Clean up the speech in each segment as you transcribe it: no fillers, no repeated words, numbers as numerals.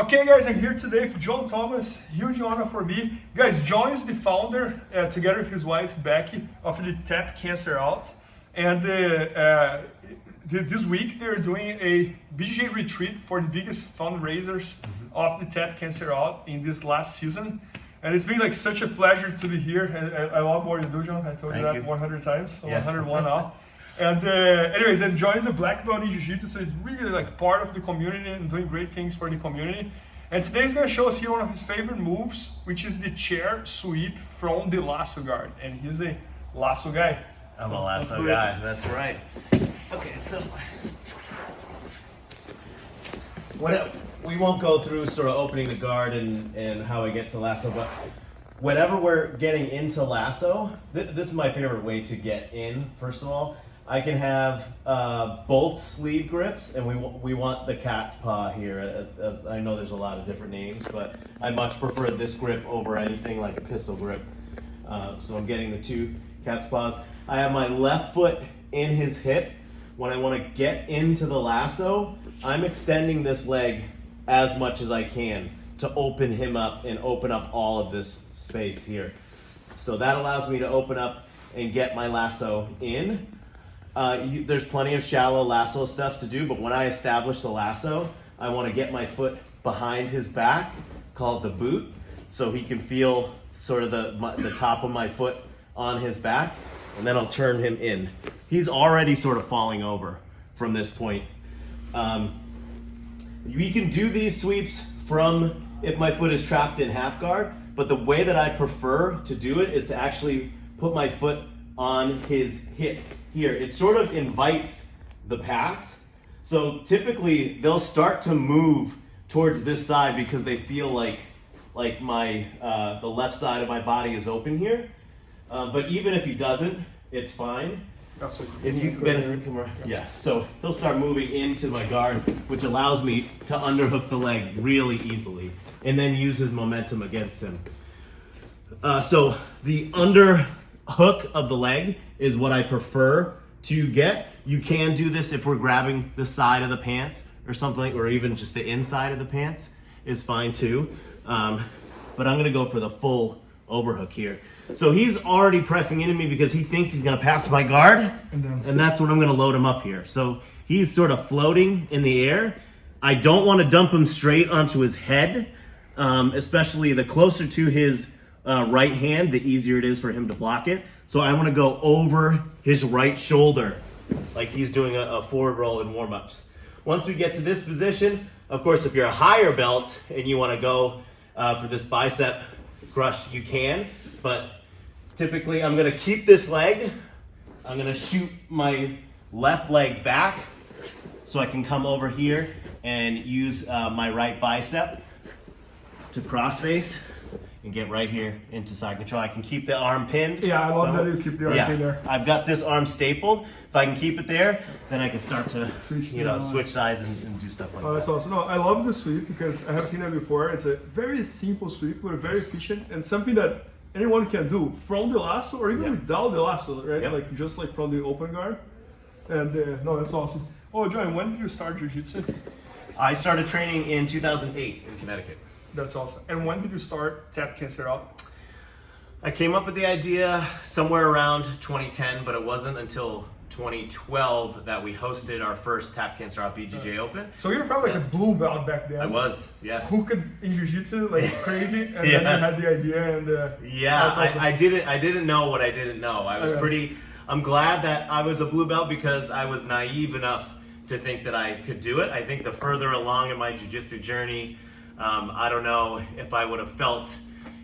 Okay guys, I'm here today with Jon Thomas. Huge honor for me. Guys, Jon is the founder, together with his wife Becky, of the Tap Cancer Out. And this week they're doing a BJJ retreat for the biggest fundraisers of the Tap Cancer Out in this last season. And it's been like such a pleasure to be here. I love what you do, Jon. I told you that 100 times, so 101 now. And anyways, and Jon is a black belt in Jiu-Jitsu, so he's really like part of the community and doing great things for the community. And today he's going to show us here one of his favorite moves, which is the chair sweep from the Lasso Guard. And he's a lasso guy. I'm a lasso guy, that's right. Okay, so we won't go through sort of opening the guard and how I get to lasso, but whenever we're getting into lasso, this is my favorite way to get in, first of all. I can have both sleeve grips, and we want the cat's paw here. As I know there's a lot of different names, but I much prefer this grip over anything like a pistol grip. So I'm getting the two cat's paws. I have my left foot in his hip. When I want to get into the lasso, I'm extending this leg as much as I can to open him up and open up all of this space here. So that allows me to open up and get my lasso in. There's plenty of shallow lasso stuff to do, but when I establish the lasso, I want to get my foot behind his back, called the boot, so he can feel sort of the top of my foot on his back, and then I'll turn him in. He's already sort of falling over from this point. We can do these sweeps from if my foot is trapped in half guard, but the way that I prefer to do it is to actually put my foot on his hip here. It sort of invites the pass. So typically they'll start to move towards this side because they feel like my the left side of my body is open here. But even if he doesn't, it's fine. If you so he'll start moving into my guard, which allows me to underhook the leg really easily and then use his momentum against him. So the underhook of the leg is what I prefer to get. You can do this if we're grabbing the side of the pants or something, or even just the inside of the pants is fine too. But I'm gonna go for the full overhook here. So he's already pressing into me because he thinks he's gonna pass my guard, and that's when I'm gonna load him up here. So he's sort of floating in the air. I don't wanna dump him straight onto his head, especially the closer to his right hand, the easier it is for him to block it. So I wanna go over his right shoulder, like he's doing a forward roll in warm-ups. Once we get to this position, of course, if you're a higher belt and you wanna go for this bicep crush, you can, but typically I'm gonna keep this leg. I'm gonna shoot my left leg back so I can come over here and use my right bicep to cross face and get right here into side control. I can keep the arm pinned. Yeah, I love that you keep the arm pinned there. I've got this arm stapled. If I can keep it there, then I can start to switch sides and do stuff like that. That's awesome. No, I love the sweep because I have seen it before. It's a very simple sweep, but very efficient and something that anyone can do from the lasso or even without the lasso, right? Like just like from the open guard. And no, that's awesome. Oh, Jon, when did you start Jiu-Jitsu? I started training in 2008 in Connecticut. That's awesome. And when did you start Tap Cancer Out? I came up with the idea somewhere around 2010, but it wasn't until 2012 that we hosted our first Tap Cancer Out BJJ Open. So you were probably like a blue belt back then. I was, yes. Who could in Jiu-Jitsu like crazy, and then you had the idea and awesome. I didn't know what I didn't know. I was I'm glad that I was a blue belt because I was naive enough to think that I could do it. I think the further along in my Jiu-Jitsu journey, I don't know if I would have felt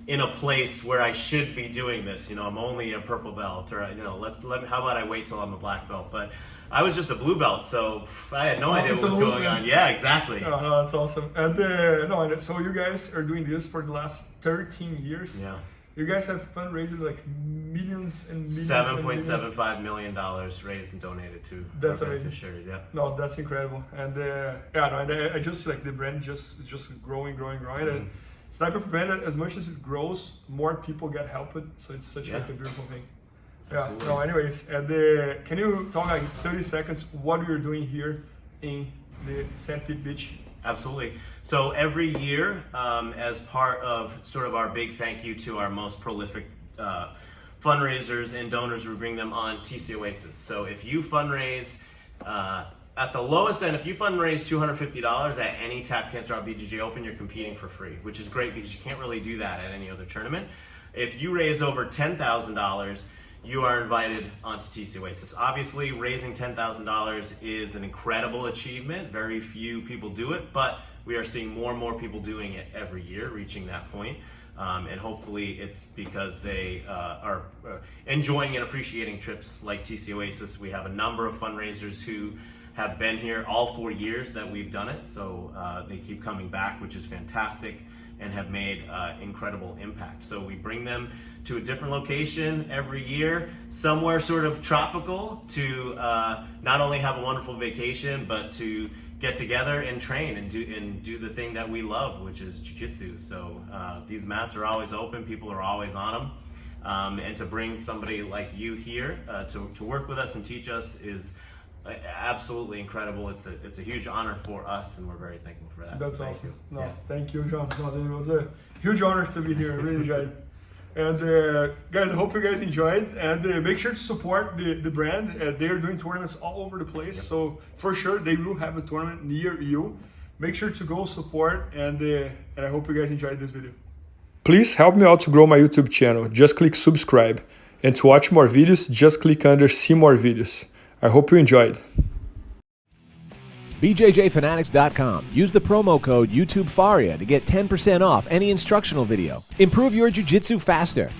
in a place where I should be doing this. You know, I'm only a purple belt, or how about I wait till I'm a black belt? But I was just a blue belt, so I had no idea what was going on. Yeah, exactly. Oh, no, that's awesome. And so you guys are doing this for the last 13 years. Yeah. You guys have fundraised like millions and millions. $7.75 million raised and donated to that's our amazing. beneficiaries. Yeah. No, that's incredible. And I just like the brand is just growing. And it's type of brand that as much as it grows, more people get helped. So it's such like a beautiful thing. Absolutely. Yeah. No. Anyways, and can you talk like 30 seconds what you're doing here in the Sandpit Beach? Absolutely. So every year, as part of sort of our big thank you to our most prolific fundraisers and donors, we bring them on TC Oasis. So if you fundraise at the lowest end, if you fundraise $250 at any Tap Cancer Out BJJ Open, you're competing for free, which is great because you can't really do that at any other tournament. If you raise over $10,000, you are invited onto TC Oasis. Obviously, raising $10,000 is an incredible achievement. Very few people do it, but we are seeing more and more people doing it every year, reaching that point. And hopefully it's because they are enjoying and appreciating trips like TC Oasis. We have a number of fundraisers who have been here all 4 years that we've done it, so they keep coming back, which is fantastic, and have made incredible impact. So we bring them to a different location every year, somewhere sort of tropical, to not only have a wonderful vacation, but to get together and train and do the thing that we love, which is jiu-jitsu. So these mats are always open, people are always on them, and to bring somebody like you here to work with us and teach us is absolutely incredible. It's a huge honor for us, and we're very thankful for that. That's so awesome. You. No, Yeah. thank you, Jon. No, it was a huge honor to be here. I really enjoyed it. And guys, I hope you guys enjoyed. And make sure to support the brand. They're doing tournaments all over the place. Yep. So for sure, they will have a tournament near you. Make sure to go support. And I hope you guys enjoyed this video. Please help me out to grow my YouTube channel. Just click subscribe. And to watch more videos, just click under see more videos. I hope you enjoyed. BJJFanatics.com. Use the promo code YouTubeFaria to get 10% off any instructional video. Improve your jiu-jitsu faster.